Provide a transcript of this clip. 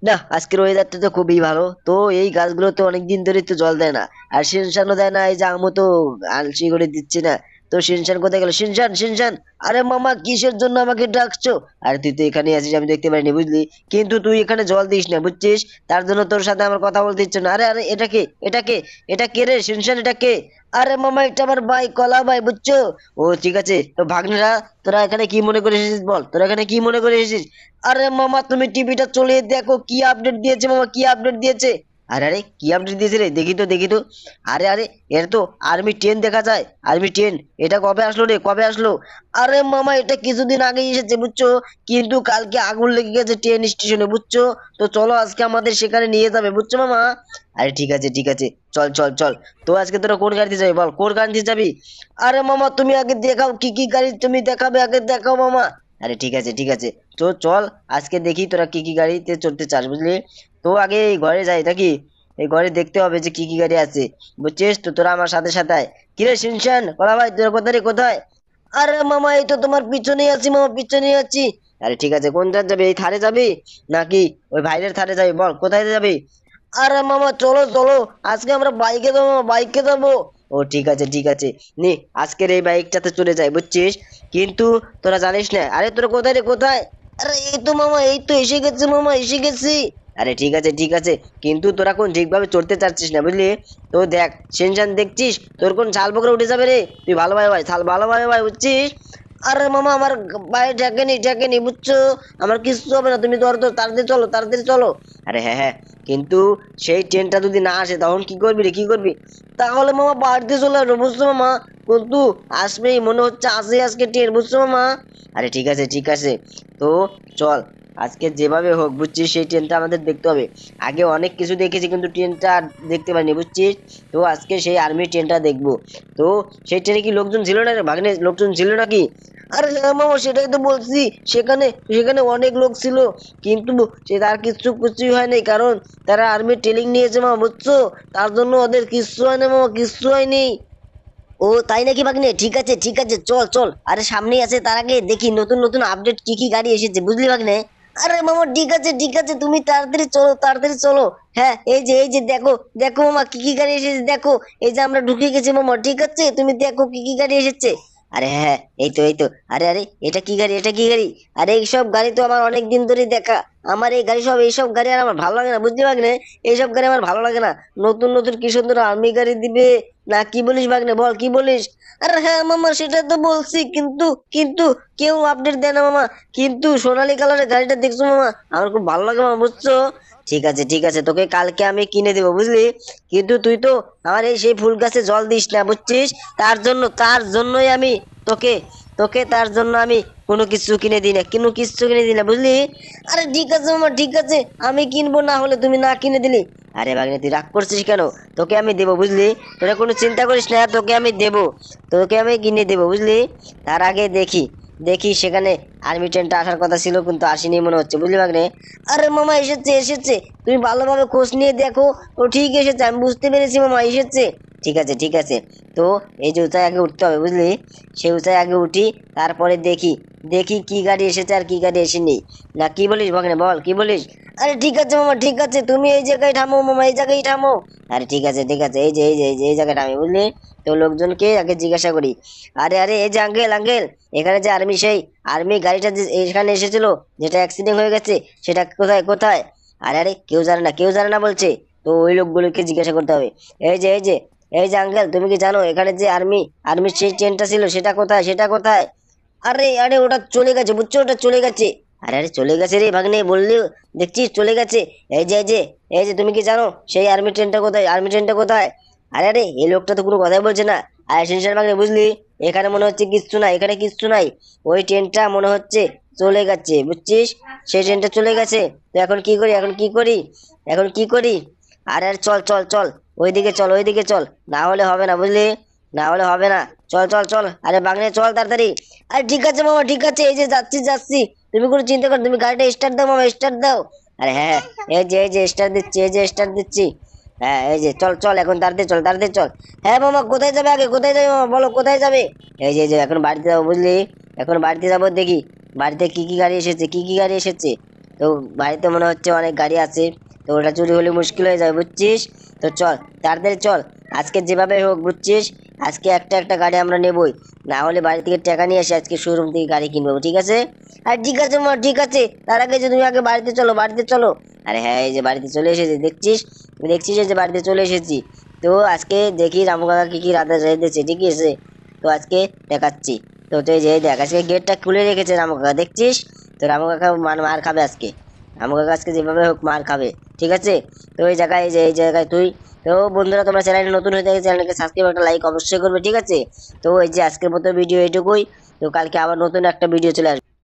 না, আজকের ওয়েদারটা তো খুবই ভালো। তো এই গাছগুলো তো অনেকদিন ধরে তো জল দেয় না, আর শিনশানও দেয় না, এই যে আমও তো আলসি করে দিচ্ছে না। তো শিনশান কোথায় গেল? শিনশান, শিনশান! আরে মামা, কিসের জন্য আমাকে ডাকছো? আরে তুই তো এখানে আছিস, আমি দেখতে পাইনি বুঝলি। কিন্তু তুই এখানে জল দিস না বুঝছিস, তার জন্য তোর সাথে আমার কথা বলতে ইচ্ছে না। আরে আরে, এটা কে? এটা কে? এটা কে রে শিনশান? এটা কে? আরে মামা, এটা আমার ভাই, কলা ভাই, বুঝছো? ও ঠিক আছে। তো ভাগ্নেরা, তোরা এখানে কি মনে করে এসেছিস বল, তোরা এখানে কি মনে করে এসেছিস? আরে মামা, তুমি টিভিটা চলে দেখো, কি আপডেট দিয়েছে মামা, কি আপডেট দিয়েছে। আরে আরে, কি আপডেট দিয়েছে রে? দেখি তো, দেখি তো। আরে আরে, এর তো আর্মি 10 দেখা যায়। আর্মি 10, এটা কবে আসলো রে, কবে আসলো? আরে মামা, এটা কিছুদিন আগে এসেছে বুঝছো, কিন্তু কালকে আগুন লেগে গেছে ট্রেন স্টেশনে বুঝছো। তো চলো, আজকে আমাদের সেখানে নিয়ে যাবে বুঝছো মামা। আরে ঠিক আছে, ঠিক আছে, চল চল চল। তো আজকে তোরা কোন গাড়িতে যাবি বল, কোন গাড়িতে যাবি? আরে মামা, তুমি আগে দেখাও কি কি গাড়ি তুমি দেখাবে, আগে দেখাও মামা। আরে ঠিক আছে, ঠিক আছে, তো চল। আজকে দেখি তোরা কি কি গাড়িতে চড়তে চাস বুঝলি। তো আগে এই ঘরে যাই নাকি, এই ঘরে দেখতে হবে যে কি কি গাড়ি আছে, বুঝছিস। তো তোরা আমার সাথে সাথে আয়। কিরে শিনশান, বলা ভাই, তোরা কোথায় রে, কোথায়? আরে মামা, এই তো তোমার পিছনেই আছি মামা, পিছনেই আছি। আরে ঠিক আছে, কোনটা যাবি, এই থারে যাবি নাকি ওই ভাইরের থারে যাবি, বল কোথায় যাবি? আরে মামা, চলো চলো, আজকে আমরা বাইকে যাবো, বাইকে যাবো। ও ঠিক আছে, ঠিক আছে, নে, আজকের এই বাইকটাতে চলে যাই বুঝছিস। কিন্তু তোরা জানিস না, আরে তোরা কোথায় রে, কোথায়? আরে এই তো মামা, এই তো এসে গেছে মামা, এসে গেছি। আরে ঠিক আছে, ঠিক আছে, কিন্তু তোরা কোন ঠিকভাবে চড়তে চাচ্ছিস না বুঝলি। তো দেখ সেনশান, দেখছিস তোর কোন ছাল পোকরা উঠে যাবে রে, তুই ভালোভাবে ভাই, ছাল ভালোভাবে ভাই, বুঝছিস। আরে মামা, আমার পায়ে ঠেকেনি, ঠেকেনি বুঝছো, আমার কিছু হবে না, তুমি ধরো তো, তাড়াতাড়ি চলো, তাড়াতাড়ি চলো। আরে হ্যাঁ হ্যাঁ, কিন্তু সেই ট্রেনটা যদি না আসে তখন কি করবি রে, কি করবি? তাহলে মামা বাড়িতে চলে আসবো বুঝছো মামা। কিন্তু আসবেই মনে হচ্ছে, আসে আজকে ট্রেন বুঝছো মামা। আরে ঠিক আছে, ঠিক আছে, তো চল, আজকে যেভাবে হোক বুঝছিস, সেই ট্রেনটা আমাদের দেখতে হবে। আগে অনেক কিছু দেখেছি কিন্তু ট্রেনটা আর দেখতে পারিনি বুঝছিস। তো আজকে সেই আর্মি ট্রেনটা দেখবো। তো সেই ট্রেনে কি লোকজন ছিল না রে ভাগ্নে, লোকজন ছিল নাকি? আরে হ্যাঁ মামা, সেটাই তো বলছি, সেখানে সেখানে অনেক লোক ছিল, কিন্তু সে তার কিচ্ছু কিছুই হয়নি, কারণ তারা আর্মি ট্রেনিং নিয়েছে মামা বুঝছো। তার জন্য ওদের কিচ্ছু হয়নি মামা, কিচ্ছু হয়নি। ও তাই নাকি ভাগ্নে? ঠিক আছে, ঠিক আছে, চল চল, আরে সামনেই আছে, তার আগে দেখি নতুন নতুন আপডেট কি কি গাড়ি এসেছে বুঝলি ভাগ্নে। আরে মামা, ঠিক আছে, ঠিক আছে, তুমি তাড়াতাড়ি চলো, তাড়াতাড়ি চলো। হ্যাঁ, এই যে দেখো, দেখো মামা, কি কি গাড়ি এসেছে দেখো। এই যে আমরা ঢুকে গেছি মামা, ঠিক আছে, তুমি দেখো কি কি গাড়ি এসেছে। আরে হ্যাঁ হ্যাঁ, এই তো, এই তো। আরে আরে, এটা কি গাড়ি, এটা কি গাড়ি? আরে এইসব গাড়ি তো আমার অনেক দিন ধরে দেখা। আমার এই গাড়ি সব, এইসব গাড়ি আর আমার ভালো লাগে না বুঝলি ভাগ্নে। এইসব গাড়ি আমার ভালো লাগে না। নতুন নতুন কি সুন্দর আর্মি গাড়ি দিবে, না কি বলিস ভাগ্নে, বল কি বলিস? আরে হ্যাঁ মামা, সেটা তো বলছি, কিন্তু কিন্তু কেউ আপডেট দেয় না মামা। কিন্তু সোনালী কালারের গাড়িটা দেখছো মামা, আমার খুব ভালো লাগে মামা বুঝছো। ঠিক আছে, ঠিক আছে, তোকে কালকে আমি কিনে দেবো বুঝলি। কিন্তু তুই তো আমার এই সেই ফুল গাছে জল দিস না বুঝছিস, তার জন্যই আমি তোকে তোকে তার জন্য আমি কোনো কিছু কিনে দিই না, কোনো কিছু কিনে দিই না বুঝলি। আরে ঠিক আছে মামা, ঠিক আছে, আমি কিনবো না হলে, তুমি না কিনে দিলি। আরে ভাগ্নে, তুই রাগ করছিস কেন? তোকে আমি দেবো বুঝলি, তোরা কোনো চিন্তা করিস না, তোকে আমি দেবো, তোকে আমি কিনে দেবো বুঝলি। তার আগে দেখি, দেখি সেখানে আর্মি ট্রেনটা আসার কথা ছিল কিন্তু আসেনি মনে হচ্ছে বুঝলি ভাগ্নে। আরে মামা, এসেছে এসেছে, তুমি ভালোভাবে খোঁজ নিয়ে দেখো। ও ঠিক এসেছে, আমি বুঝতে পেরেছি মামা, এসেছে। ঠিক আছে, ঠিক আছে, তো এই যে উঁচায় আগে উঠতে হবে বুঝলি, সেই উঁচায় আগে উঠি, তারপরে দেখি, দেখি কি গাড়ি এসেছে আর কি গাড়ি এসেনি। না কি বলিস ভাগ্নে, বল কি বলিস? আরে ঠিক আছে মামা, ঠিক আছে, তুমি এই জায়গায় থামো মামা, এই জায়গায় থামো। আরে ঠিক আছে, ঠিক আছে, এই যে এই জায়গাটা আমি বুঝলি। তো লোকজনকে আগে জিজ্ঞাসা করি। আরে আরে, এই যে আঙ্কেল, আঙ্কেল, এখানে যে আর্মি, সেই আর্মি গাড়িটা যে এখানে এসেছিল, যেটা অ্যাক্সিডেন্ট হয়ে গেছে, সেটা কোথায়, কোথায়? আরে আরে, কেউ জানে না, কেউ জানে না বলছে। তো ওই লোকগুলোকে জিজ্ঞাসা করতে হবে। এই যে আঙ্কেল, তুমি কি জানো এখানে যে আর্মির সেই ট্রেনটা ছিল, সেটা কোথায়, সেটা কোথায়? আরে আরে, ওটা চলে গেছে বুঝছো, ওটা চলে গেছে। আরে আরে, চলে গেছে রে ভাগ্নে, বললি দেখছিস চলে গেছে। এই যে তুমি কি জানো সেই আর্মি ট্রেনটা কোথায়, আর্মি ট্রেনটা কোথায়? আরে আরে, এই লোকটা তো কোনো কথাই বলছে না। আর সেনশন ভাগ্নে বুঝলি, এখানে মনে হচ্ছে কিচ্ছু নাই, এখানে কিচ্ছু নাই। ওই ট্রেনটা মনে হচ্ছে চলে গেছে বুঝছিস, সেই ট্রেনটা চলে গেছে। তো এখন কি করি, এখন কি করি, এখন কি করি? আরে আরে, চল চল চল, ওইদিকে চল, ওইদিকে চল, না হলে হবে না বুঝলি, না হলে হবে না। চল চল চল, আরে বাগনে চল তাড়াতাড়ি। আরে ঠিক আছে মামা, ঠিক আছে, এই যে যাচ্ছি যাচ্ছি, তুমি কোনো চিন্তা কর, তুমি গাড়িটা স্টার্ট দাও মামা, স্টার্ট দাও। আরে হ্যাঁ হ্যাঁ, এই যে স্টার্ট দিচ্ছি, এই যে স্টার্ট দিচ্ছি। হ্যাঁ, এই যে চল চল, এখন তাড়াতাড়ি চল, তাড়াতাড়ি চল। হ্যাঁ মামা, কোথায় যাবে আগে, কোথায় যাবে মামা, বলো কোথায় যাবে? এই যে এখন বাড়িতে যাবো বুঝলি, এখন বাড়িতে যাবো, দেখি বাড়িতে কি কি গাড়ি এসেছে, কি কি গাড়ি এসেছে। তো বাড়িতে মনে হচ্ছে অনেক গাড়ি আছে, তো ওটা চুরি হলে মুশকিল হয়ে যাবে বুঝছিস। তো চল তাড়াতাড়ি চল, আজকে যেভাবে হোক বুঝছিস, আজকে একটা একটা গাড়ি আমরা নেবই, না হলে বাড়ি থেকে টাকা নিয়ে এসে আজকে শোরুম থেকে গাড়ি কিনবো, ঠিক আছে? আর ঠিক আছে মা, ঠিক আছে, তার আগে যে তুমি আগে বাড়িতে চলো, বাড়িতে চলো। আরে হ্যাঁ, এই যে বাড়িতে চলে এসেছি, দেখছিস দেখছিস এই যে বাড়িতে চলে এসেছি। তো আজকে দেখি রামু কাকা কি কি রাধা রেঁধেছে, ঠিক আছে? তো আজকে দেখাচ্ছি। তো তুই যে দেখ, আজকে গেটটা খুলে রেখেছে রামু কাকা, দেখছিস? তো রামু কাকা মার খাবে আজকে, রামু কাকা আজকে যেভাবে হোক মার খাবে, ঠিক আছে? তো এই জায়গায়, এই জায়গায় তুই, তো বন্ধুরা তোমরা চ্যানেলে নতুন হয়ে থাকে চ্যানেলকে সাবস্ক্রাইব, একটা লাইক অবশ্যই করবে, ঠিক আছে? তো এই যে আজকের মতো ভিডিও এইটুকুই। তো কালকে আবার নতুন একটা ভিডিও চলে আসবে।